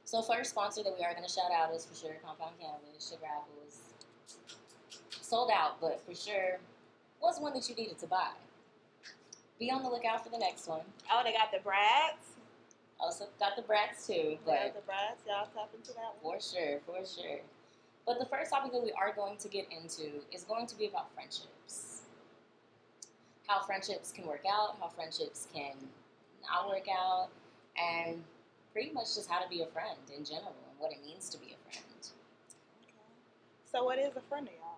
So first sponsor that we are going to shout out is for sure Compound Cannabis. Sugar Apple is sold out, but for sure was one that you needed to buy. Be on the lookout for the next one. Oh, they got the brats. Also got the brats too, but Yeah, the brats. Y'all tap into that one. for sure. But the first topic that we are going to get into is going to be about friendships. How friendships can work out, how friendships can not work out, and pretty much just how to be a friend in general and what it means to be a friend. Okay. So, what is a friend to y'all?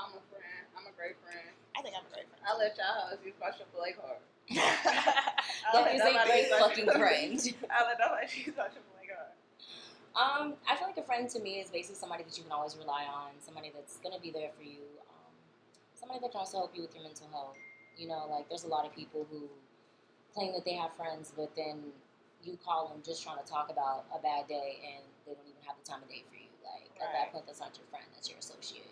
I'm a friend. I'm a great friend. I think I'm a great friend. I let y'all hoes use my triple A card. That is a great fucking friend. I let nobody use my triple A card. I feel like a friend to me is basically somebody that you can always rely on, somebody that's going to be there for you, somebody that can also help you with your mental health. You know, like there's a lot of people who claim that they have friends, but then you call them just trying to talk about a bad day and they don't even have the time of day for you. Like, at that point, that's not your friend, that's your associate.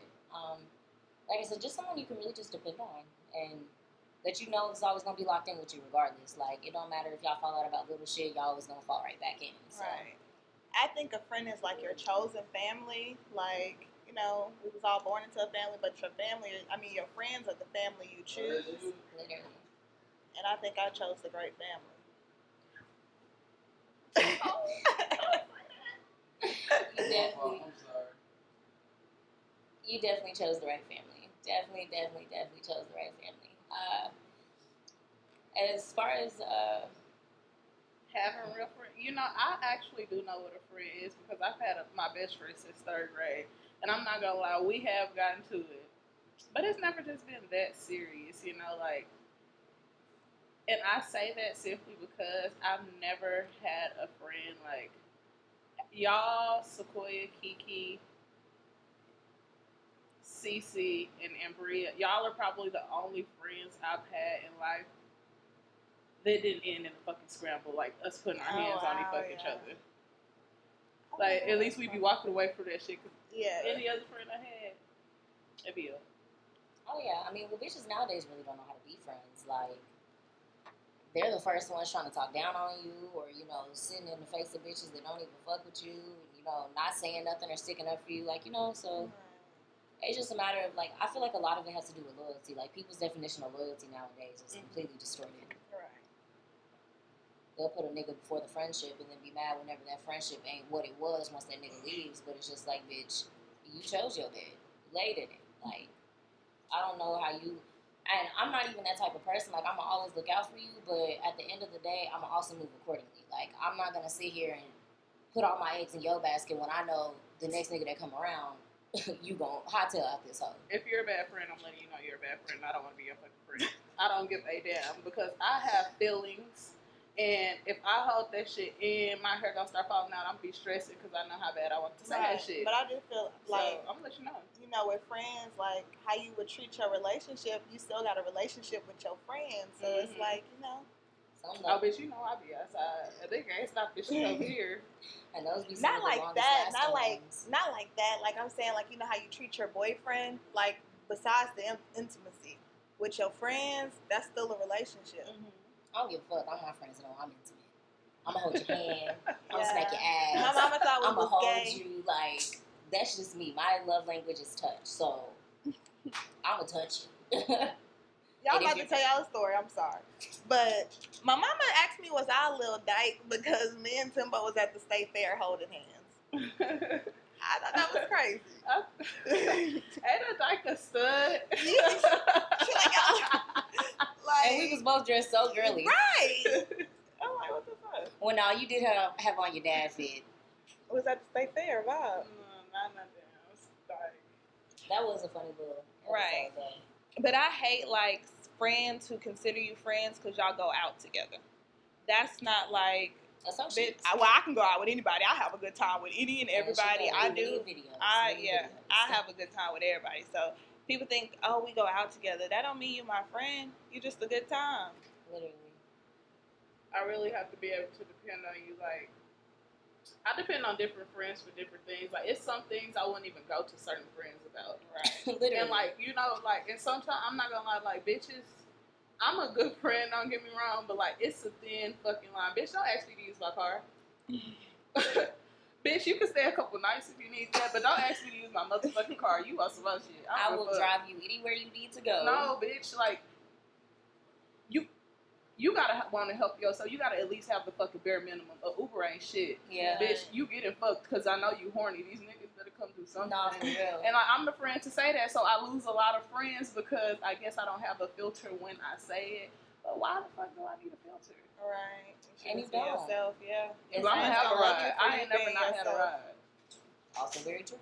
Like I said, just someone you can really just depend on and that you know is always going to be locked in with you regardless. Like, it don't matter if y'all fall out about little shit, y'all always going to fall right back in. So. Right. I think a friend is like your chosen family. Like, you know, we was all born into a family, but your friends are the family you choose. Literally. And I think I chose the great family. You definitely chose the right family. Definitely chose the right family. As far as having real friends, you know, I actually do know what a friend is because I've had my best friend since 3rd grade, and I'm not gonna lie, we have gotten to it, but it's never just been that serious, you know, like. And I say that simply because I've never had a friend like y'all, Sequoia, Kiki, Cece, and Ambria. Y'all are probably the only friends I've had in life that didn't end in a fucking scramble, like us putting our hands on each other. Like, at least we'd be walking away from that shit. Cause any other friend I had, it'd be a. Oh yeah, I mean, well, bitches nowadays really don't know how to be friends. Like, they're the first ones trying to talk down on you, or you know, sitting in the face of bitches that don't even fuck with you, you know, not saying nothing or sticking up for you, like, you know. So it's just a matter of like, I feel like a lot of it has to do with loyalty. Like, people's definition of loyalty nowadays is completely distorted. Right. They'll put a nigga before the friendship and then be mad whenever that friendship ain't what it was once that nigga leaves. But it's just like, bitch, you chose your bed. You laid in it. Like, I don't know how you... And I'm not even that type of person. Like, I'm going to always look out for you. But at the end of the day, I'm going to also move accordingly. Like, I'm not going to sit here and put all my eggs in your basket when I know the next nigga that come around, you gon' hightail out this hoe. If you're a bad friend, I'm letting you know you're a bad friend. I don't want to be your fucking friend. I don't give a damn because I have feelings. And if I hold that shit in, my hair gonna start falling out. I'm gonna be stressing because I know how bad I want to say that shit. But I do feel like, so, I'm gonna let you know. You know, with friends, like how you would treat your relationship, you still got a relationship with your friends. So it's like, you know. Oh, bitch, you know I be outside. They can't stop this shit over here. And those be not like that. Not like that. Like I'm saying, like, you know how you treat your boyfriend. Like, besides the intimacy with your friends, that's still a relationship. I don't give a fuck. All my friends know I'm intimate. I'm gonna hold your hand. I'm gonna smack your ass. My mama thought I'm gonna hold gay. you. Like, that's just me. My love language is touch. So I'm gonna touch you. Y'all about to tell y'all a story. I'm sorry, but my mama asked me, "Was I a little dyke?" Because me and Timbo was at the state fair holding hands. I thought that was crazy. Ain't a dyke a stud? And we was both dressed so girly. Right. I'm like, what the fuck? Well, no, you did have on your dad fit. It was at the state fair, wow. Not damn dyke. That was a funny little right. But I hate, like, friends who consider you friends because y'all go out together. That's not like... I can go out with anybody. I have a good time with any and everybody. I do. I have a good time with everybody. So people think, oh, we go out together. That don't mean you're my friend. You're just a good time. Literally. I really have to be able to depend on you. Like, I depend on different friends for different things. Like, it's some things I wouldn't even go to certain friends about. Right. Literally. And, like, you know, like, and sometimes, I'm not gonna lie, like, bitches, I'm a good friend, don't get me wrong, but, like, it's a thin fucking line. Bitch, don't ask me to use my car. Bitch, you can stay a couple nights if you need that, but don't ask me to use my motherfucking car. You want some other shit. I will drive you anywhere you need to go. No, bitch, like, you gotta want to help yourself. You gotta at least have the fucking bare minimum. Uber ain't shit. Yeah. Bitch, you getting fucked because I know you horny. These niggas better come do something. No, for real. And I'm the friend to say that, so I lose a lot of friends because I guess I don't have a filter when I say it. But why the fuck do I need a filter? Right. And you don't. Yourself, yeah. If I'm gonna have a ride, I ain't never not had a ride. Also very true.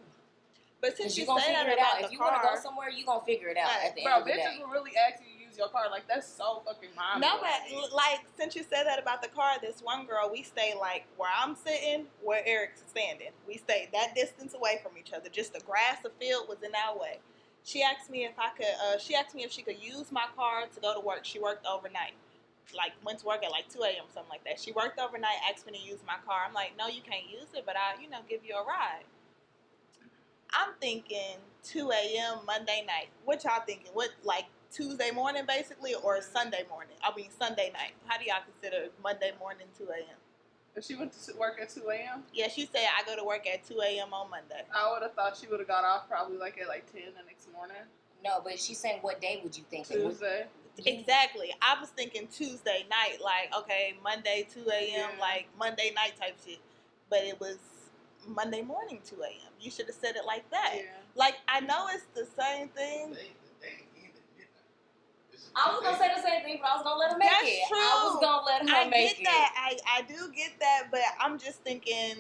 But since you gonna say figure that it out, about if you car, want to go somewhere, you gonna figure it out at the end of the day. Bro, bitches will really ask you to use your car. Like, that's so fucking mind blowing. No, but like since you said that about the car, this one girl, we stay like where I'm sitting, where Eric's standing. We stayed that distance away from each other. Just the grass, the field was in our way. She asked me if I could. She asked me if she could use my car to go to work. She worked overnight. Like, went to work at like 2 a.m. something like that. She worked overnight, asked me to use my car. I'm like, no, you can't use it, but I'll, give you a ride. I'm thinking 2 a.m. Monday night. What y'all thinking? What, like Tuesday morning basically, or Sunday morning? I mean Sunday night. How do y'all consider Monday morning 2 a.m.? If she went to work at 2 a.m.? Yeah, she said I go to work at 2 a.m. on Monday. I would have thought she would have got off probably like at like 10 the next morning. No, but she's saying what day would you think? Tuesday. Exactly. I was thinking Tuesday night, like, okay, Monday 2 a.m., Yeah. like Monday night type shit. But it was Monday morning 2 a.m. You should have said it like that. Yeah. Like, I know it's the same thing. I was gonna say the same thing, but I was gonna let her make That's it. true. I was gonna let her make it. I get that. I do get that, but I'm just thinking,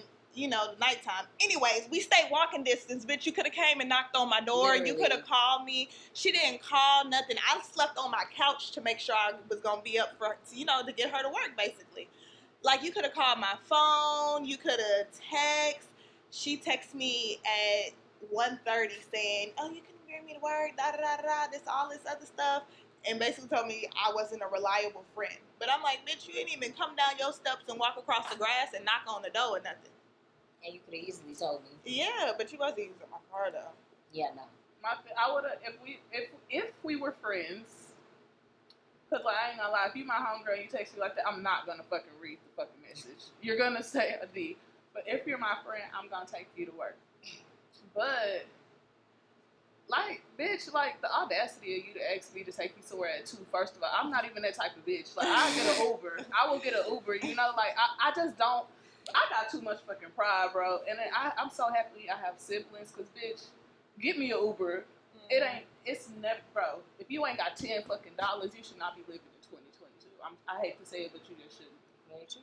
nighttime. Anyways, we stayed walking distance, bitch. You could have came and knocked on my door. Literally. You could have called me. She didn't call, nothing. I slept on my couch to make sure I was going to be up for, to get her to work, basically. Like, you could have called my phone. You could have texted. She texted me at 1:30 saying, oh, you can bring me to work, all this other stuff. And basically told me I wasn't a reliable friend. But I'm like, bitch, you didn't even come down your steps and walk across the grass and knock on the door or nothing. And you could have easily told me. Yeah, but you wasn't using my car though. Yeah, no. I would have if we were friends. Cause like, I ain't gonna lie, if you my homegirl, you text me like that, I'm not gonna fucking read the fucking message. You're gonna say a D. But if you're my friend, I'm gonna take you to work. But like, bitch, like the audacity of you to ask me to take you somewhere at 2. First of all, I'm not even that type of bitch. Like, I'll get an Uber. I will get an Uber. Like I just don't. I got too much fucking pride, bro. And I'm so happy I have siblings, because, bitch, get me an Uber. Mm-hmm. It's never, bro. If you ain't got $10 fucking dollars, you should not be living in 2022. I hate to say it, but you just shouldn't. Very true.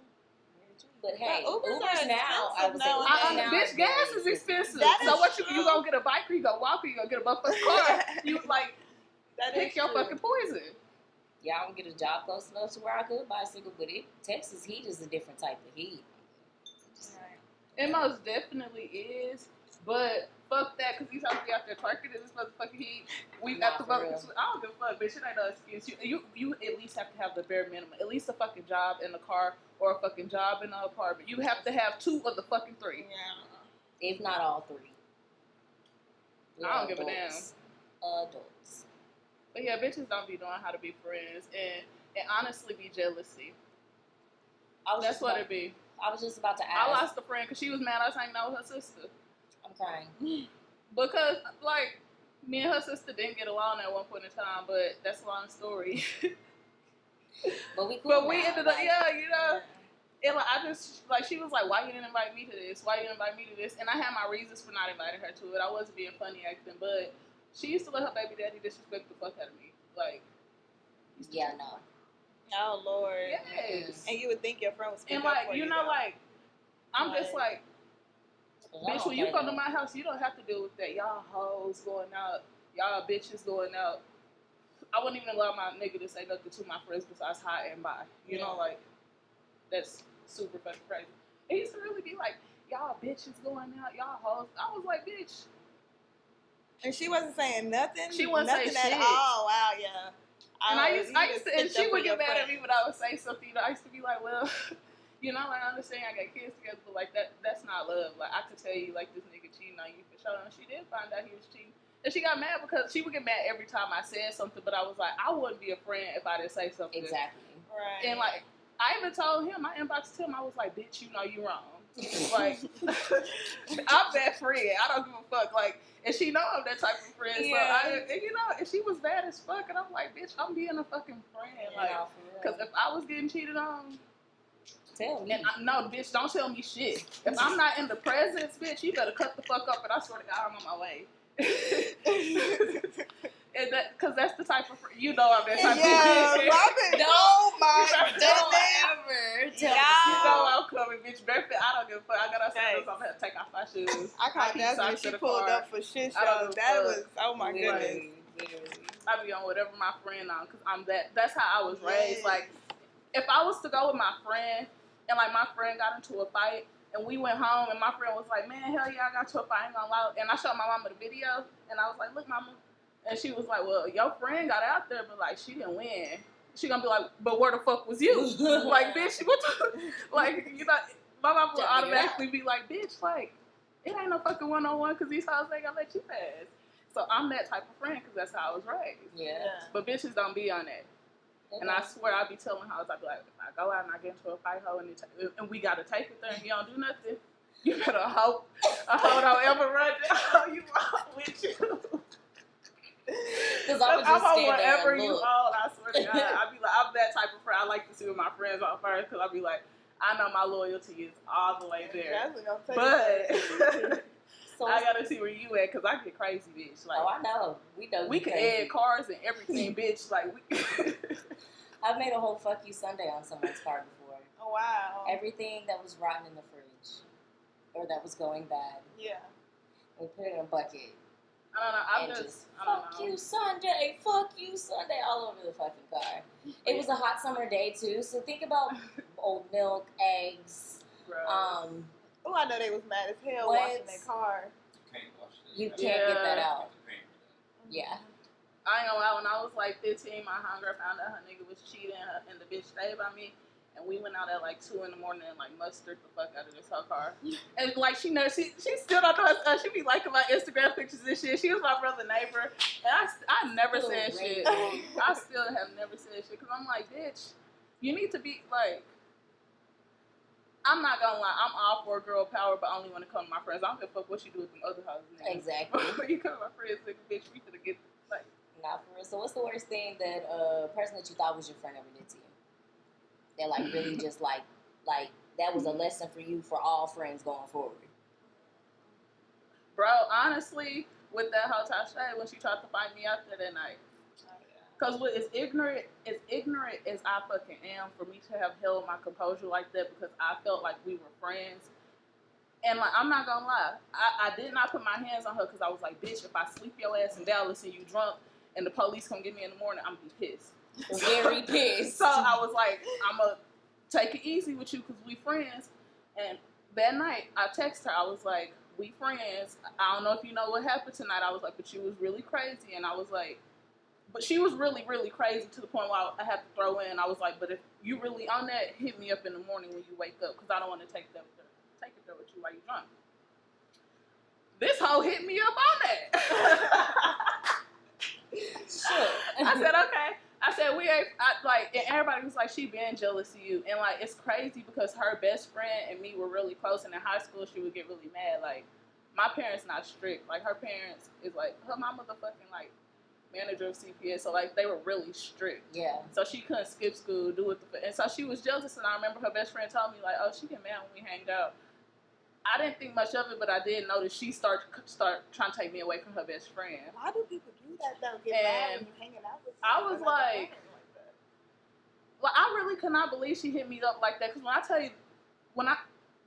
But hey, Ubers now, I would say now, bitch, gas is expensive. So what, you gonna get a bike, or you gonna walk, or you gonna get a motherfucking car? You, like, pick your fucking poison. Yeah, I would get a job close enough to where I could bicycle, but Texas heat is a different type of heat. It most definitely is, but fuck that, because he's supposed to be out there twerking in this motherfucking heat. We got to vote. I don't give a fuck, bitch. It ain't no excuse. You at least have to have the bare minimum. At least a fucking job in a car, or a fucking job in an apartment. You have to have 2 of the fucking 3. Yeah. If not all 3. I don't give a damn. Adults. But yeah, bitches don't be knowing how to be friends, and honestly be jealousy. That's what it be. I was just about to ask. I lost a friend because she was mad I was hanging out with her sister. I'm crying. Because, like, me and her sister didn't get along at one point in time, but that's a long story. But we ended up, and like, I just, like, she was like, why you didn't invite me to this? Why you didn't invite me to this? And I had my reasons for not inviting her to it. I wasn't being funny acting, but she used to let her baby daddy disrespect the fuck out of me. Like, yeah, no. Oh, Lord. Yes. And you would think your friend was and like, like, I'm just like, bitch, when you come to my house, you don't have to deal with that. Y'all hoes going out. Y'all bitches going out. I wouldn't even allow my nigga to say nothing to my friends besides hi and bye. You know, like, that's super fucking crazy. It used to really be like, y'all bitches going out, y'all hoes. I was like, bitch. And she wasn't saying nothing? She wasn't saying shit. At all. Wow, yeah. And I used to, and she would get mad at me when I would say something. I used to be like, well, like, I understand I got kids together, but like that's not love. Like, I could tell you, like, this nigga cheating on you for sure. And she did find out he was cheating. And she got mad because she would get mad every time I said something, but I was like, I wouldn't be a friend if I didn't say something. Exactly. Right. And like, I even told him, I inboxed him, I was like, bitch, you know you wrong. Like, I'm that friend. I don't give a fuck. Like, and she know I'm that type of friend. Yeah. So, and she was bad as fuck. And I'm like, bitch, I'm being a fucking friend. Like, because if I was getting cheated on, tell me. And no, bitch, don't tell me shit. If I'm not in the presence, bitch, you better cut the fuck up. And I swear to God, I'm on my way. And because that's the type of I'm that type of bitch. Oh my goodness. Ever tell I'm coming, bitch. Barefoot, I don't give a fuck. I got outside, so I'm gonna take off my shoes. I caught that when she pulled up for shit show. That was, oh my goodness. I be on whatever my friend on, because I'm that. That's how I was raised. Like, if I was to go with my friend, and like my friend got into a fight, and we went home, and my friend was like, man, hell yeah, I got into a fight, I ain't gonna lie. And I showed my mama the video, and I was like, look, mama. And she was like, well, your friend got out there, but like, she didn't win. She gonna be like, but where the fuck was you? Like, bitch, what the, like, my mama would automatically be like, bitch, like, it ain't no fucking one-on-one, because these hoes ain't gonna let you pass. So I'm that type of friend, because that's how I was raised. Yeah. But bitches don't be on that. And I swear I be telling hoes, I be like, if I go out and I get into a fight, hoe, and we gotta take it there, and you don't do nothing, you better hope a hoe don't ever run down you out with you. Because I'm whatever you hold, I swear to God. I be like, I'm that type of friend. I like to see what my friends are first, because I be like, I know my loyalty is all the way there. But so I gotta see where you at, because I get crazy, bitch. Like, I know. We can add cars and everything, bitch. Like, I've made a whole fuck you Sunday on someone's car before. Oh, wow. Everything that was rotten in the fridge, or that was going bad. Yeah. We put it in a bucket. I don't know. Fuck you Sunday, all over the fucking car. It was a hot summer day too, so think about old milk, eggs. Gross. Oh, I know they was mad as hell washing their car. You can't get that out. Yeah. I ain't gonna lie, when I was like 15, my homegirl found out her nigga was cheating, and the bitch stayed by me. And we went out at like 2 in the morning and like mustered the fuck out of this whole car. And like she knows, she still don't know us. She be liking my Instagram pictures and shit. She was my brother neighbor. And I never said shit. I still have never said shit. Because I'm like, bitch, you need to be like, I'm not gonna lie, I'm all for girl power, but only when it comes to my friends. I don't give a fuck what you do with them other houses. Exactly. When you come to my friends, like, bitch, we finna get like. Not for real. So what's the worst thing that a person that you thought was your friend ever did to you? That like really just like that was a lesson for you for all friends going forward. Bro, honestly, with that whole Tasha, when she tried to find me out there that night. Because as ignorant as I fucking am, for me to have held my composure like that, because I felt like we were friends. And like, I'm not gonna lie, I did not put my hands on her, because I was like, bitch, if I sleep your ass in Dallas and you drunk and the police come get me in the morning, I'm gonna be pissed. Very pissed. So I was like, I'm going to take it easy with you because we friends. And that night, I texted her. I was like, we friends. I don't know if you know what happened tonight. I was like, but she was really crazy. And I was like, but she was really, really crazy to the point where I had to throw in. I was like, but if you really on that, hit me up in the morning when you wake up, because I don't want to take it there with you while you're drunk. This hoe hit me up on that. Sure. I said, okay. I said, we ain't, and everybody was like, she been jealous of you. And, like, it's crazy because her best friend and me were really close. And in high school, she would get really mad. Like, my parents not strict. Like, her parents is, like, her mama the fucking, like, manager of CPS. So, like, they were really strict. Yeah. So she couldn't skip school, and so she was jealous. And I remember her best friend told me, like, oh, she get mad when we hanged out. I didn't think much of it, but I did notice she start trying to take me away from her best friend. Why do people do that though? Get mad when you hanging out with I was like I really could not believe she hit me up like that. Because when I tell you,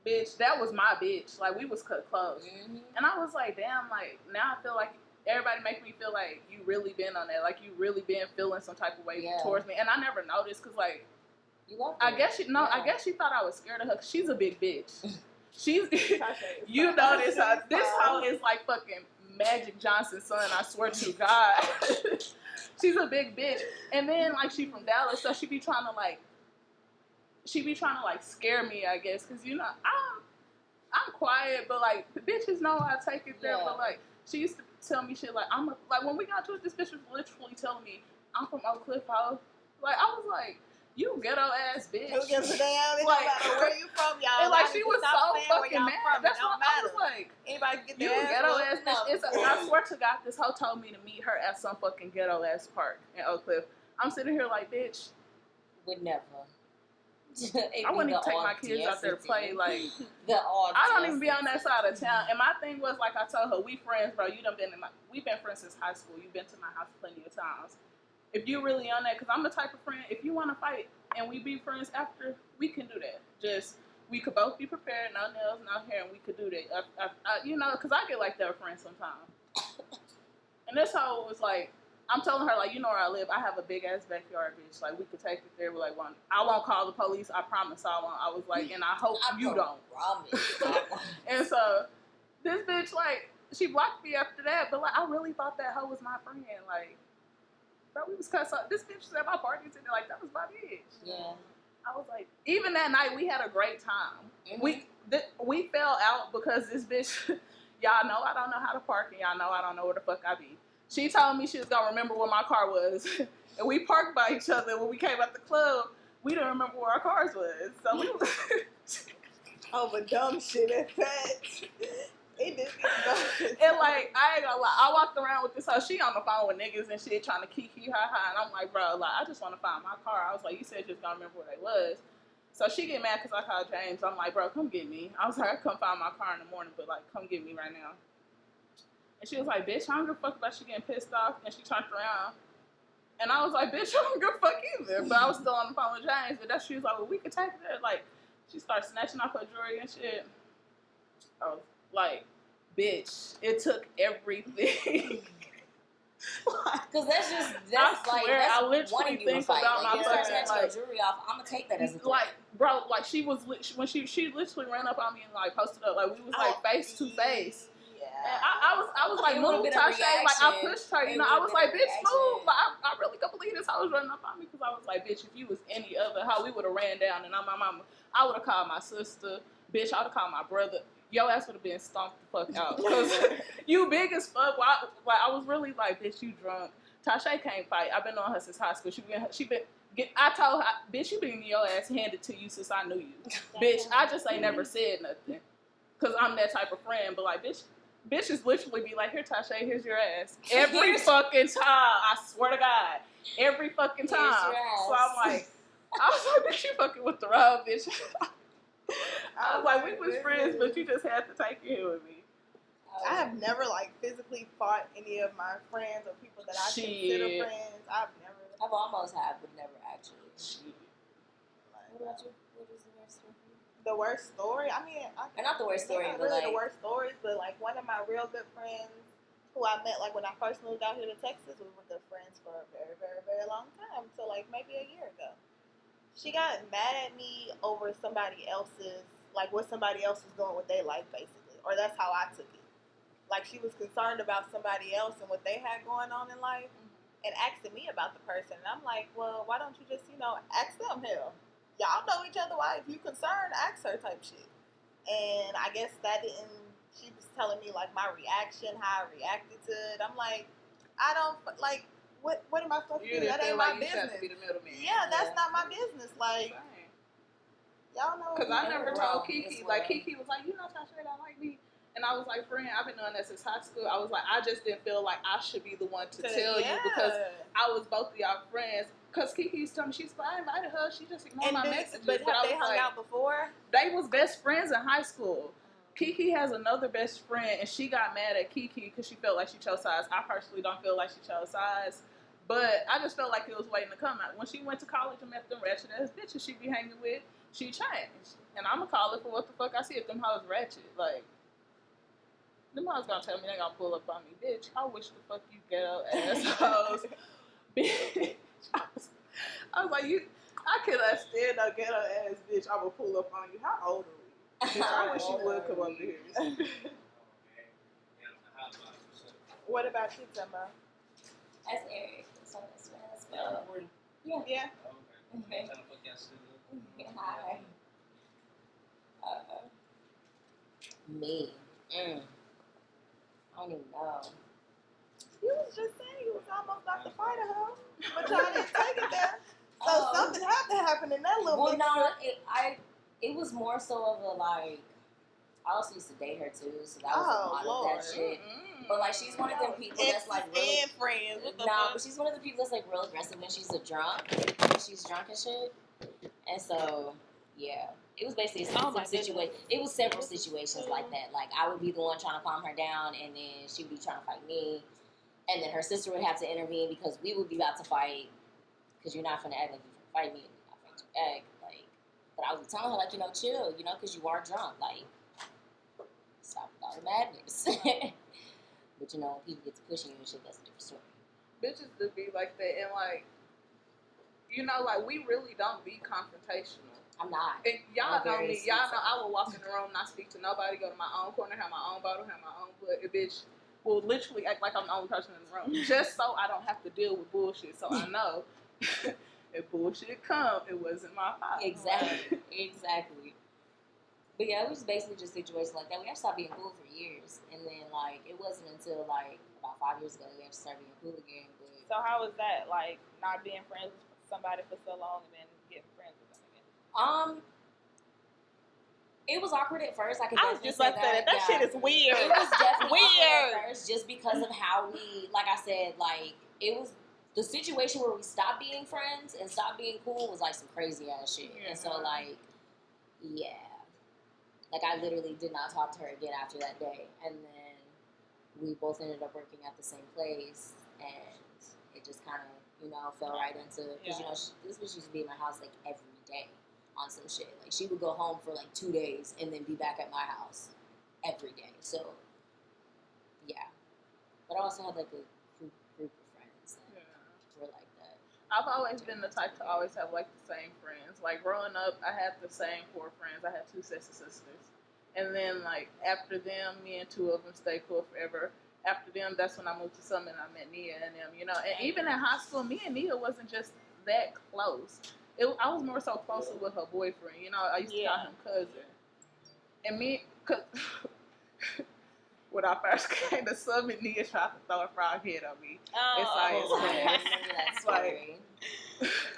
bitch, that was my bitch. Like, we was cut close. Mm-hmm. And I was like, damn, like, now I feel like everybody make me feel like you really been on that. Like, you really been feeling some type of way towards me. And I never noticed because, like, you love her. I guess she thought I was scared of her because she's a big bitch. She's, you know this hoe is like fucking Magic Johnson's son, I swear to God. She's a big bitch. And then, like, she from Dallas, so she be trying to, like, scare me, I guess. Because, you know, I'm quiet, but, like, the bitches know I take it there. Yeah. But, like, she used to tell me shit like, like, when we got to it, this bitch was literally telling me, I'm from Oak Cliff, ho. Like, I was like, You ghetto ass bitch. Who gives a damn? It don't matter where you from, y'all. And like she was so fucking mad. That's why I was like, anybody can get you their ghetto ass bitch. I swear to God, this hoe told me to meet her at some fucking ghetto ass park in Oak Cliff. I'm sitting here like, bitch. Would never. I wouldn't even take my kids out there to play. Like, I don't even be on that side of town. And my thing was, like I told her, we friends, bro. We've been friends since high school. You've been to my house plenty of times. If you really on that, because I'm the type of friend, if you want to fight and we be friends after, we can do that. Just, we could both be prepared, no nails, no hair, and we could do that. You know, because I get like that with friends sometimes. And this hoe was like, I'm telling her, like, you know where I live. I have a big-ass backyard, bitch. Like, we could take it there. We're like, I won't call the police. I promise I won't. I was like, and I hope you don't. Promise. And so, this bitch, like, she blocked me after that. But, like, I really thought that hoe was my friend. Like, bro, we was cussing. This bitch was at my party today. Like, that was my bitch. Yeah. I was like, even that night, we had a great time. Mm-hmm. We fell out because this bitch, y'all know I don't know how to park, and y'all know I don't know where the fuck I be. She told me she was gonna remember where my car was, and we parked by each other. When we came out the club, we didn't remember where our cars was. So we was over dumb shit at that. It did dumb shit. And like, I ain't gonna lie, I walked around with this hoe. She on the phone with niggas and shit, trying to kiki ha ha. And I'm like, bro, like, I just want to find my car. I was like, you said you was gonna remember where they was. So she get mad because I called James. I'm like, bro, come get me. I was like, I come find my car in the morning, but like, come get me right now. And she was like, bitch, I don't give a fuck about you getting pissed off. And she turned around. And I was like, bitch, I don't give a fuck either. But I was still on the phone with James. But she was like, well, we could take it. Like, she started snatching off her jewelry and shit. I was like, bitch, it took everything. Because that's I literally think about my fucking jewelry off. I'm gonna take that as a threat. Like, bro, like she literally ran up on me and like posted up, like we was like face to face. And I was like, move, Tasha. Like, I pushed her, you know. I was like, bitch, move. Like, I really couldn't believe this hoe was running up on me because I was like, bitch, if you was any other hoe, we would have ran down. And I'm my mama. I would have called my sister. Bitch, I would have called my brother. Your ass would have been stomped the fuck out. Because you big as fuck. Well, I was really like, bitch, you drunk. Tasha can't fight. I've been on her since high school. I told her, bitch, you been getting your ass handed to you since I knew you. Bitch, I just ain't never said nothing. Because I'm that type of friend. But like, bitches literally be like, here, Tasha, here's your ass. Every fucking time. I swear to God. Every fucking time. So I'm like, I was like, bitch, you fucking with the wrong bitch. I was like, we was friends, but you just had to take it here with me. I have never, like, physically fought any of my friends or people that I consider friends. I've almost had, but never actually. What about you? What is the worst story? The worst story? I mean, not the worst story, but really the worst stories, but like one of my real good friends who I met like when I first moved out here to Texas, we were good friends for a very, very, very long time, until like maybe a year ago. She got mad at me over somebody else's, like what somebody else was doing with their life, basically, or that's how I took it. Like she was concerned about somebody else and what they had going on in life, and asking me about the person, and I'm like, well, why don't you just ask them? Hell. Y'all know each other. Why? If you concerned, ask her type shit. And I guess that didn't. She was telling me like my reaction, how I reacted to it. I'm like, I don't like. What am I supposed to do? That ain't my business. To be the middleman. Yeah, that's not my business. Like, y'all know. Because I never told Kiki. Like Kiki was like, you know, Tasha, don't like me. And I was like, friend, I've been doing that since high school. I was like, I just didn't feel like I should be the one to tell you because I was both of y'all friends. Because Kiki used to tell me, she's like, I invited her. She just ignored my messages. But have they hung out before? They was best friends in high school. Kiki has another best friend, and she got mad at Kiki because she felt like she chose sides. I personally don't feel like she chose sides. But I just felt like it was waiting to come out. When she went to college and met them ratchet ass bitches she be hanging with, she changed. And I'm going to call it for what the fuck I see if them hoes ratchet. Like, them hoes going to tell me they going to pull up on me. Bitch, I wish the fuck you ghetto assholes. Bitch. I was like, I cannot stand no ghetto ass bitch. I'm going to pull up on you. How old are we? Bitch, I wish you would come over here. What about you, Timba? That's Eric. So that's yeah. Yeah. Okay. Hi. Me. I don't even know. You was just saying you was almost about to fight her, but y'all didn't take it there. So something had to happen in that little mixture. Well, no, it was more so of a like. I also used to date her too, so that was a lot of that shit. But like, she's one of them people that's like really friends. but she's one of the people that's like real aggressive when she's drunk. She's drunk and shit, and so yeah, it was basically a situation. It was several situations like that. Like I would be the one trying to calm her down, and then she would be trying to fight me, and then her sister would have to intervene because we would be about to fight. Because you're not gonna act like you can fight me, and I'm not fight you back. Like, but I was telling her like, chill, because you are drunk, like. Stop with all the madness. But when people get to pushing you and shit, that's a different story. Bitches do be like that, and like, like we really don't be confrontational. I'm not. And y'all know me. Y'all know I will walk in the room, not speak to nobody, go to my own corner, have my own bottle, have my own blood. A bitch will literally act like I'm the only person in the room, just so I don't have to deal with bullshit. So I know if bullshit come, it wasn't my fault. Exactly. But yeah, it was basically just situations like that. We actually stopped being cool for years, and then like it wasn't until like about 5 years ago that we actually started being cool again. But so how was that? Like not being friends with somebody for so long and then getting friends with them again? It was awkward at first. I was just about to say that shit is weird. It was definitely weird at first, just because of how we, like I said, like it was the situation where we stopped being friends and stopped being cool was like some crazy ass shit, and so like yeah. Like, I literally did not talk to her again after that day. And then we both ended up working at the same place. And it just kind of, fell right into... Because, this bitch used to be in my house, like, every day on some shit. Like, she would go home for, like, 2 days and then be back at my house every day. So, yeah. But I also had, like, a group of friends that were like that. I've always been the type to always have, like, the same friends. Like, growing up, I had the same 4 friends. I had 2 sets of sisters. And then, like, after them, me and 2 of them stayed cool forever. After them, that's when I moved to Summit and I met Nia and them, And even in high school, me and Nia wasn't just that close. I was more so closer with her boyfriend. I used to call him cousin. And when I first came to Summit, Nia tried to throw a frog head on me. I remember that story.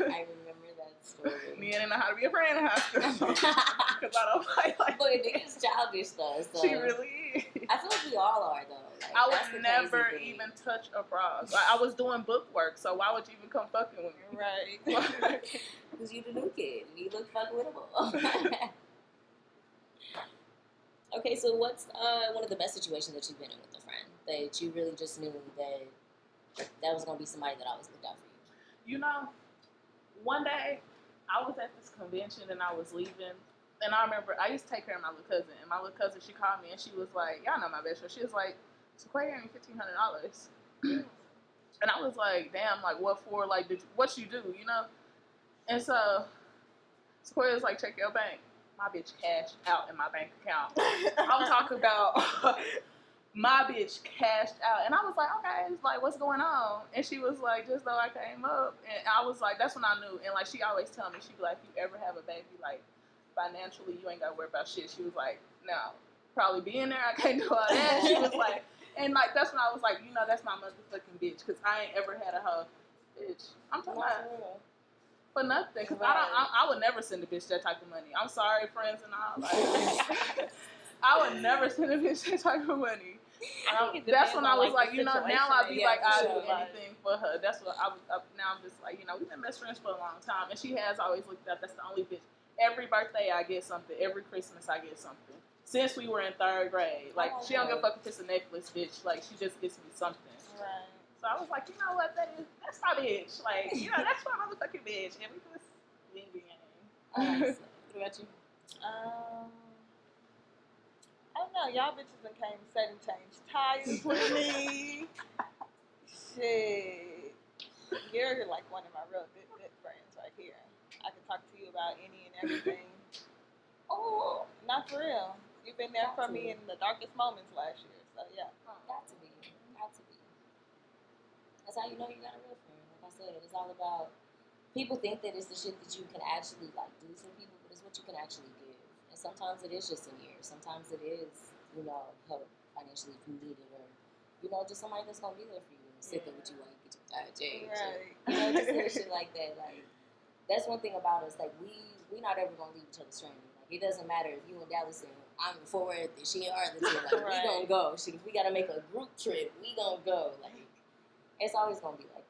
I remember that story. Nia didn't know how to be a friend in high school. Because I don't like but Nia's childish though. So she really is. I feel like we all are though. Like, I would never even touch a frog. Like, I was doing book work, so why would you even come fucking with me? Right. Because you the new kid and you look fuck wittable. Okay, so what's one of the best situations that you've been in with a friend that you really just knew that was gonna be somebody that always looked out for you? One day I was at this convention and I was leaving, and I remember I used to take care of my little cousin, and my little cousin, she called me and she was like, y'all know my best friend. She was like, Sequoia gave me $1,500, and I was like, damn, like what for? Like, what you do, And so Sequoia was like, check your bank. My bitch cashed out in my bank account. I'm talking about my bitch cashed out. And I was like, okay, it's like, what's going on? And she was like, just though I came up. And I was like, that's when I knew. And like, she always tell me, she'd be like, if you ever have a baby, like, financially, you ain't got to worry about shit. She was like, no, probably being there, I can't do all that. She was like, and like, that's when I was like, that's my motherfucking bitch. Because I ain't ever had a hoe bitch. I'm talking about for nothing. Because I would never send a bitch that type of money. I'm sorry, friends and all. Like, I would never send a bitch that type of money. That's when I was like, now I'd be like, I'd do anything for her. That's what I was. Now I'm just like, we've been best friends for a long time, and she has always looked at that's the only bitch. Every birthday I get something. Every Christmas I get something. Since we were in 3rd grade, like she don't give a fuck if it's a necklace, bitch. Like she just gets me something. Right. So I was like, you know what? That's my bitch. Like, that's my motherfucking bitch, and we just What about you? I don't know. Y'all bitches done came set and changed tires with me. Shit. You're like one of my real good friends right here. I can talk to you about any and everything. Oh, not for real. You've been there for me in the darkest moments last year. So, yeah. Got to be. That's how you know you got a real friend. Like I said, it's all about... People think that it's the shit that you can actually, like, do for people, but it's what you can actually give. And sometimes it is just an ear. Sometimes it is, help financially if you need it, or, just somebody that's going to be there for you and sit there with you while you get your diet. Right. Just little shit like that. Like, that's one thing about us. Like we not ever gonna leave each other stranded. Like it doesn't matter if you in Dallas and I'm in Fort Worth and she in Arlington. Like we gonna go. Shit, if we gotta make a group trip, we gonna go. Like it's always gonna be like that.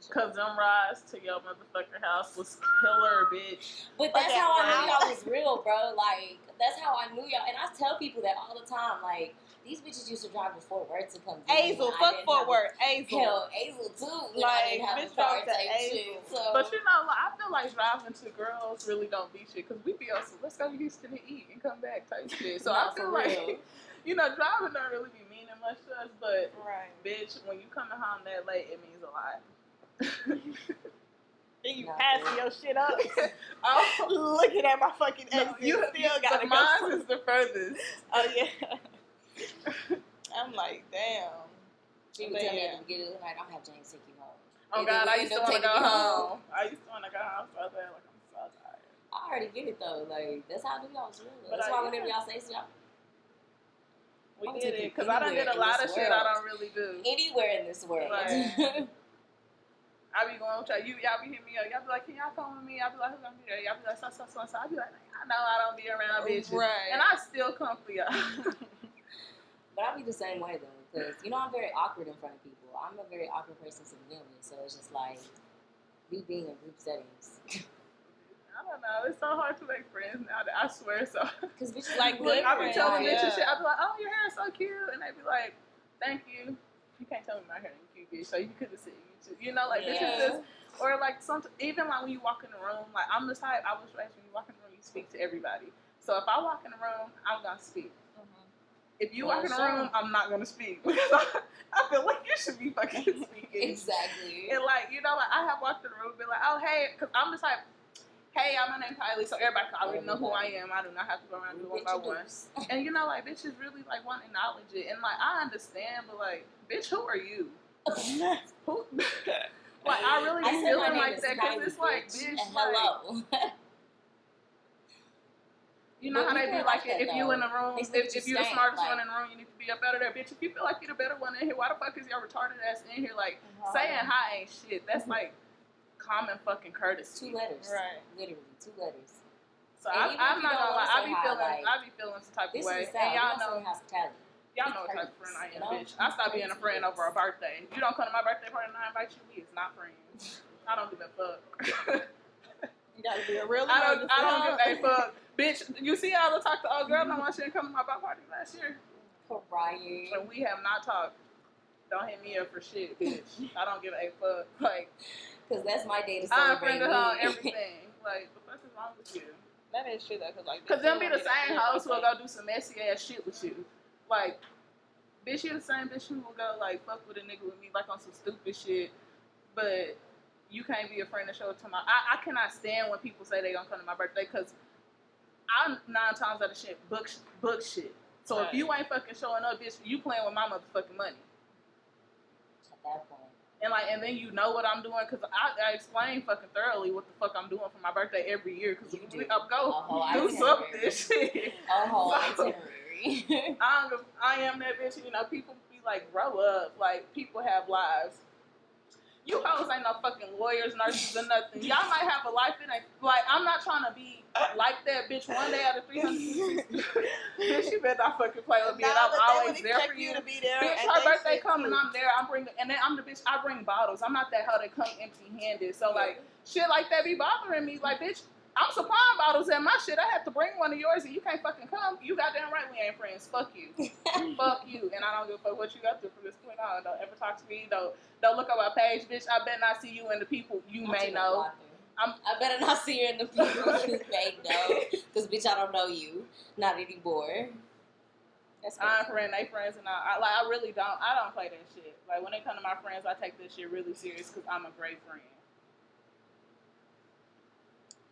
Cause them rides to your motherfucking house was killer, bitch. But that's how I knew y'all was real, bro. Like that's how I knew y'all. And I tell people that all the time. Like these bitches used to drive to Fort Worth to come. Azel, fuck Fort Worth. Azel. Hell, Azel too. Like bitch, drove to Azel. So. But you know, like, I feel like driving to girls really don't be shit. Cause we be also let's go to Houston and eat and come back type shit. So I feel like you know driving don't really be meaning much to us. But bitch, when you come home that late, it means a lot. Then you passing your shit up. I'm looking at my fucking exit. You still gotta go. Mine is the furthest. Oh yeah. I'm like, damn. She would tell me at the beginning of the night, I'm gonna have James take you home. Oh God, I used to want to go home. I used to want to go home so bad, like I'm so tired. I already get it though. Like that's how I knew y'all was real. That's why whenever y'all say so, y'all. We did it because I done did a lot of shit I don't really do. Anywhere in this world. Like, I be going with y'all be hitting me up. Y'all be like, can y'all come with me? I'll be like, who's gonna be there? Y'all be like, so. I be like, I know I don't be around bitches. Right. And I still come for y'all. But I be the same way though, because you know I'm very awkward in front of people. I'm a very awkward person to begin with, so it's just like me being in group settings. I don't know. It's so hard to make friends now. I swear so. Because bitches like good I be telling friends. bitches shit. I be like, oh, your hair is so cute, and they be like, thank you. You can't tell me my hair ain't cute, bitch. So you could have said you too. You know, like bitches just, or like even like when you walk in the room, like I'm the type. I was raised when you walk in the room, you speak to everybody. So if I walk in the room, I'm gonna speak. If you walk in the room, I'm not gonna speak because I feel like you should be fucking speaking. Exactly. And like you know, like I have walked in the room and be like, oh hey, because I'm the type. Hey, I'm my name Kylie, so everybody already know who I am. I do not have to go around and do one by one. And you know, like bitches really like want to acknowledge it, and like I understand, but like, bitch, who are you? Who? Like I really be feeling like that because it's like, bitch, hello. Like, you know how they be like it, if you in the room, if you're the smartest one in the room, you need to be up out of there, bitch. If you feel like you're the better one in here, why the fuck is your retarded ass in here? Like saying hi ain't shit. That's like common fucking courtesy. 2 letters, right? Literally 2 letters. So I'm not gonna lie, I be feeling some type of way, and y'all know hospitality. Y'all know what type of friend I am, bitch. I stopped being a friend over a birthday. If you don't come to my birthday party and I invite you, we is not friends. I don't give a fuck. You gotta be a real. I don't give a fuck. Bitch, you see how I talk to old girl? No, why she didn't come to my birthday party last year? Crying. And we have not talked. Don't hit me up for shit, bitch. I don't give a fuck. Like, because that's my day to celebrate. I'm friendly on everything. Like, what the fuck is wrong with you? That is shit though, because them be the same hoes who will go do some messy ass shit with you. Like, bitch, you the same bitch who will go like fuck with a nigga with me like on some stupid shit, but you can't be a friend to show it to my. I cannot stand when people say they gonna come to my birthday because I'm 9 times out of shit book shit. So if you ain't fucking showing up, bitch, you playing with my motherfucking money. At that point. And then you know what I'm doing because I explain fucking thoroughly what the fuck I'm doing for my birthday every year because I go do something shit. A whole itinerary. I am that bitch. You know, people be like, grow up. Like, people have lives. You hoes ain't no fucking lawyers, nurses, or nothing. Y'all might have a life. It ain't like I'm not trying to be like that bitch. One day out of 360, bitch, you better not fucking play with me. And I'm always there for you. To be there bitch, her birthday come and I'm there. I'm bringing, and then I'm the bitch. I bring bottles. I'm not that hoe that come empty-handed. So like shit like that be bothering me. Like bitch, I'm supplying bottles at my shit. I have to bring one of yours and you can't fucking come. You goddamn right we ain't friends. Fuck you. Fuck you. And I don't give a fuck what you got to from this point on. Don't ever talk to me. Don't look up my page, bitch. I better not see you and the people you may know. I better not see you and the people you may know. Because bitch, I don't know you. Not anymore. That's I'm friend, they friends, and I really don't. I don't play that shit. Like when they come to my friends, I take this shit really serious because I'm a great friend.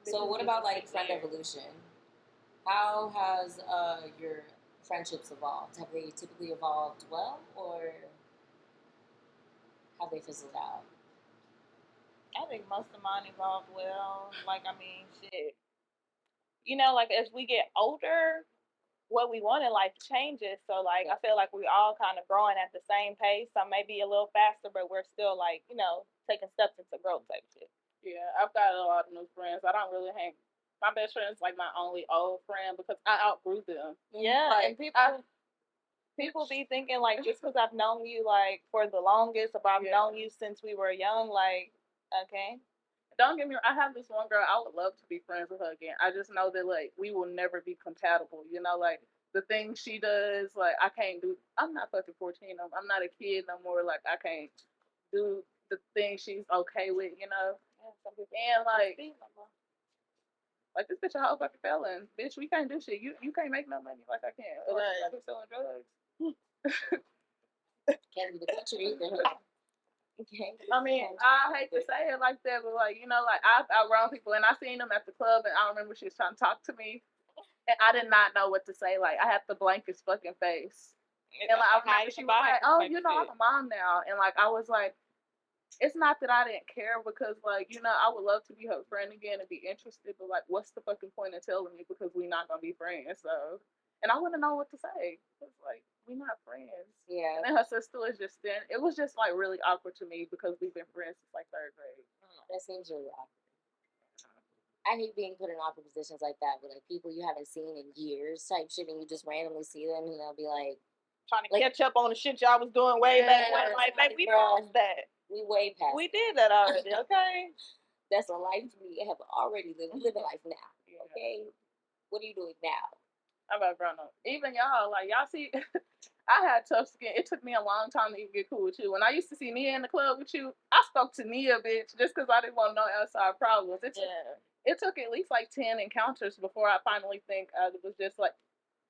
So what about like friend evolution? How has your friendships evolved? Have they typically evolved well, or have they fizzled out? I think most of mine evolved well. Like, I mean, shit. You know, like as we get older, what we want in life changes. So like I feel like we all kind of growing at the same pace. Some may be a little faster, but we're still like, you know, taking steps into growth type shit. Yeah, I've got a lot of new friends. I don't really hang. My best friend is like my only old friend because I outgrew them. Yeah, like, and people be thinking like just because I've known you like for the longest, or I've known you since we were young, like okay. Don't get me wrong. I have this one girl. I would love to be friends with her again. I just know that like we will never be compatible. You know, like the things she does, like I can't do. I'm not fucking 14. I'm not a kid no more. Like I can't do the things she's okay with. You know, and like this bitch a whole fucking felon. Bitch, we can't do shit. You can't make no money like I can. Unless you're selling drugs. Can't be the picture either. Okay. I mean, I hate to say it like that, but like, you know, like I've outgrown people and I seen them at the club and I remember she was trying to talk to me and I did not know what to say. Like I had to blank his fucking face. And like I remember she was like, oh, you know, I'm a mom now. And like I was like, it's not that I didn't care because like, you know, I would love to be her friend again and be interested, but like what's the fucking point of telling me because we're not gonna be friends? So and I wouldn't know what to say. It's like we're not friends. Yeah. And then her sister was just then. It was just like really awkward to me because we've been friends since like third grade. That seems really awkward. I hate being put in awkward positions like that with like people you haven't seen in years type shit, and you just randomly see them, and they'll be like trying to catch up on the shit y'all was doing way back when. Like, babe, we passed that. We way past. We did that already. Okay. That's a life we have already lived. We live a life now. Okay. What are you doing now? I'm about grown up. Even y'all, like y'all see, I had tough skin. It took me a long time to even get cool with you. When I used to see Nia in the club with you, I spoke to Nia, bitch, just because I didn't want no outside problems. It took at least like 10 encounters before I finally think it was just like,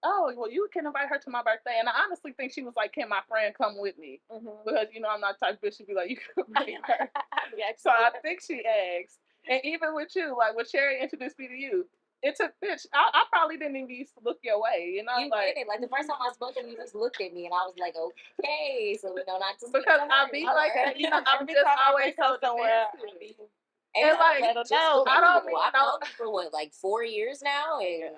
oh, well, you can invite her to my birthday. And I honestly think she was like, can my friend come with me? Mm-hmm. Because, you know, I'm not the type of bitch to be like, you can invite her. So I think she asked. And even with you, like when Sherry introduced me to you, it took, bitch, I probably didn't even used to look your way, you know? You like, did it. Like the first time I spoke to you, you just looked at me and I was like, okay, so we know not to because I be like that, you know, I'm just always so somewhere. And like, I don't mean I've known you for what, like 4 years now? And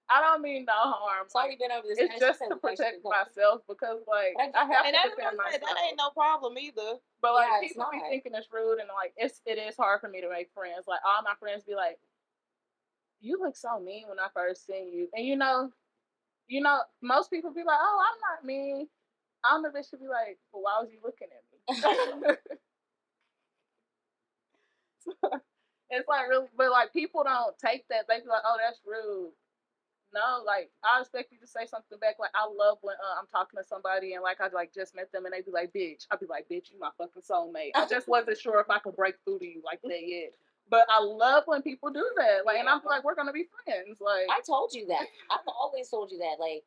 I don't mean no harm. It's already been over this. It's just to protect myself because, like, I have to defend myself. That ain't no problem either. But like, people be thinking it's rude, and like, it is hard for me to make friends. Like, all my friends be like, "You look so mean when I first seen you," and you know, most people be like, "Oh, I'm not mean." I'm the bitch to be like, "Well, why was you looking at me?" It's like really, but like people don't take that. They be like, "Oh, that's rude." No, like I expect you to say something back. Like I love when I'm talking to somebody and like I like just met them and they be like, "Bitch," I'll be like, "Bitch, you my fucking soulmate." I just wasn't sure if I could break through to you like that yet. But I love when people do that. Like, and I'm like, we're gonna be friends. Like I told you that. I've always told you that. Like.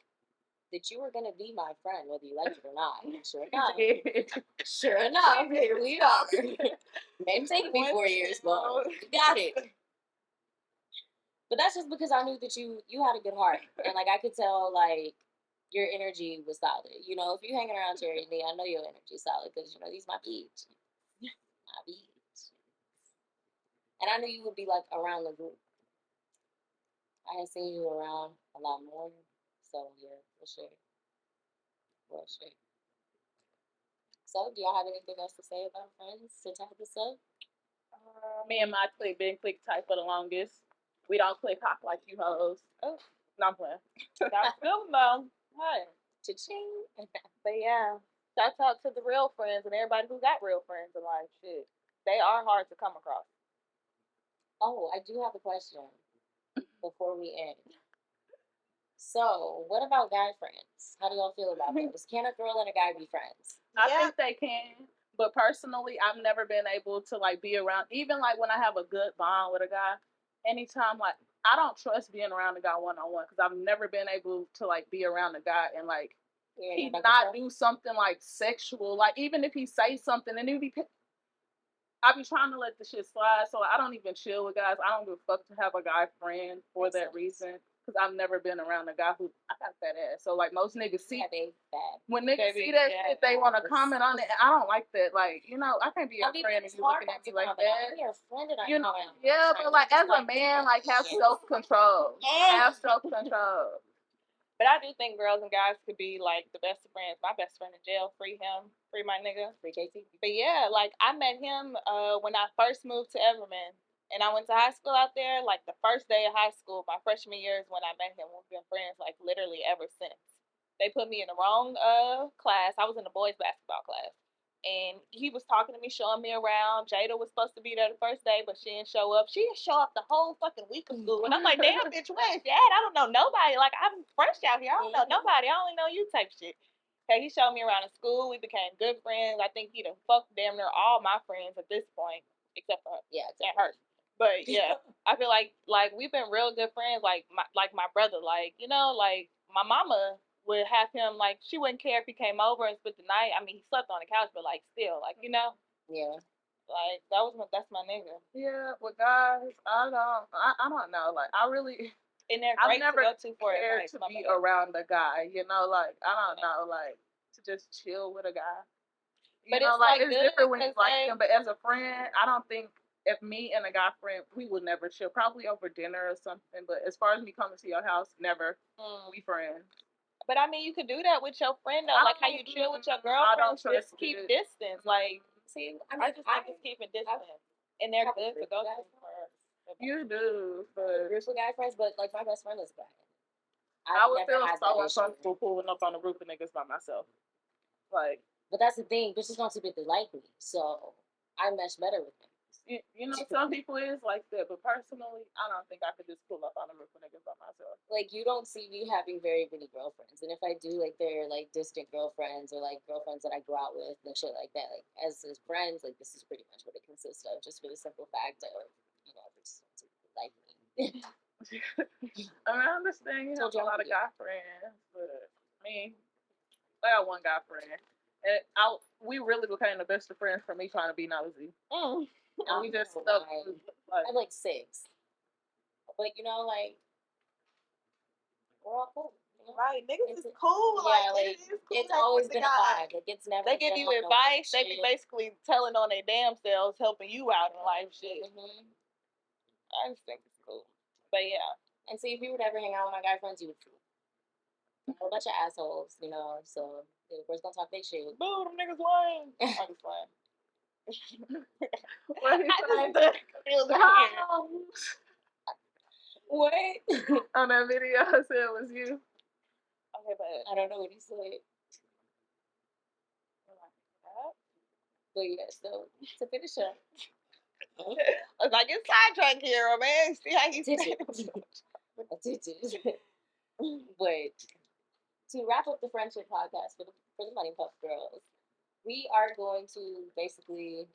That you were gonna be my friend, whether you liked it or not. Sure enough, sure enough, here we are. Maybe take me 4 years, but you got it. But that's just because I knew that you had a good heart, and like I could tell, like your energy was solid. You know, if you hanging around Terry and me, I know your energy is solid because you know these my beach, my beach. And I knew you would be like around the group. I had seen you around a lot more. So yeah, for sure. For sure. So, do y'all have anything else to say about friends to tie this up? Me and my clique been clique type for the longest. We don't click hop like you hoes. Oh, no, I'm playing. That's good though. Hey, cha-ching. But yeah, shout out to the real friends and everybody who got real friends in life. Shit, they are hard to come across. Oh, I do have a question before we end. So, what about guy friends? How do y'all feel about those? Can a girl and a guy be friends? I think they can, but personally, I've never been able to like be around. Even like when I have a good bond with a guy, anytime like I don't trust being around a guy one-on-one because I've never been able to like be around a guy and like he not do something like sexual. Like even if he say something and it be, I be trying to let the shit slide. So I don't even chill with guys. I don't give a fuck to have a guy friend for that reason. Because I've never been around a guy who I got fat ass. So like most niggas see when niggas see that shit, they want to comment on it. And I don't like that. Like you know, I can't be your friend if you looking at me like that. You know, yeah, but like as a man, like have self control. Have self control. But I do think girls and guys could be like the best of friends. My best friend in jail, free him, free my nigga, free KT. But yeah, like I met him when I first moved to Everman, and I went to high school out there. Like the first day of high school, my freshman year is when I met him. We've been friends like literally ever since. They put me in the wrong class. I was in the boys basketball class. And he was talking to me, showing me around. Jada was supposed to be there the first day, but she didn't show up. She didn't show up the whole fucking week of school. And I'm like, damn, bitch, where's Dad? I don't know nobody. Like, I'm fresh out here. I don't know nobody. I only know you type shit. Okay, he showed me around in school. We became good friends. I think he done fucked damn near all my friends at this point, except for her. Yeah, that hurt. But yeah, I feel like we've been real good friends. Like my brother. Like, you know, like my mama would have him, like, she wouldn't care if he came over and spent the night. I mean, he slept on the couch, but like still, like, you know. Yeah. Like that's my nigga. Yeah, but guys, I don't know. Like I really. And they're I've great never to go to for cared advice, to be around a guy, you know, like I don't know, like to just chill with a guy. You but know, like it's good different when you like him, but as a friend, I don't think if me and a guy friend, we would never chill, probably over dinner or something. But as far as me coming to your house, never. We friends. But I mean, you could do that with your friend though, like how you chill with your girlfriend. Just keep distance. Like, see, I just think it's keeping distance, and they're good to go to. You do, but group of guy friends, but like my best friend is guy. I would feel so uncomfortable pulling up on a group of niggas by myself. Like, but that's the thing, bitches don't typically like me, so I mesh better with them. You know, some people is like that, but personally, I don't think I could just pull up on a group of niggas by myself. Like, you don't see me having very many girlfriends, and if I do, like, they're like distant girlfriends or like girlfriends that I go out with and shit like that. Like, as friends, like, this is pretty much what it consists of, just for the simple fact of, you know, they just don't typically like me. I mean, I understand you have a lot of guy friends, but I mean, I got one guy friend, and we really became the best of friends for me trying to be nosy. And we just stuck. I have like 6, but you know, like, we're all cool. You know? Right, niggas is cool. Yeah, like it's always been a vibe. Like, it's never. They give you advice. They be basically telling on their damn selves, helping you out in life. Shit. I just think it's cool. But yeah. And see, if you would ever hang out with my guy friends, you would see a whole bunch of assholes, you know. So of course, don't talk big shit. Boo, them niggas lying. I'm just lying. What? On that video, I said it was you. Okay, but I don't know what he said. But yeah, so to finish up, I was like, it's sidetrack hero, man. See how you did it. But to wrap up the friendship podcast for the Money Puff Girls, we are going to basically,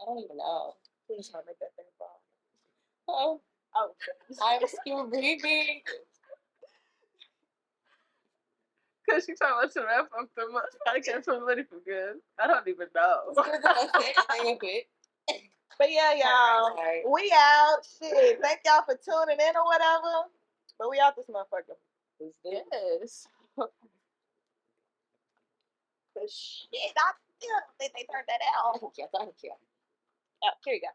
I don't even know. Please try to make that thing fall. Oh, I'm still breathing. Because she talking about to wrap up the podcast already for good. I don't even know. But yeah, y'all, we out. Shit, thank y'all for tuning in or whatever. But we out this motherfucker. Yes. But shit, I still think they turned that out. Thank you. Oh, here you go.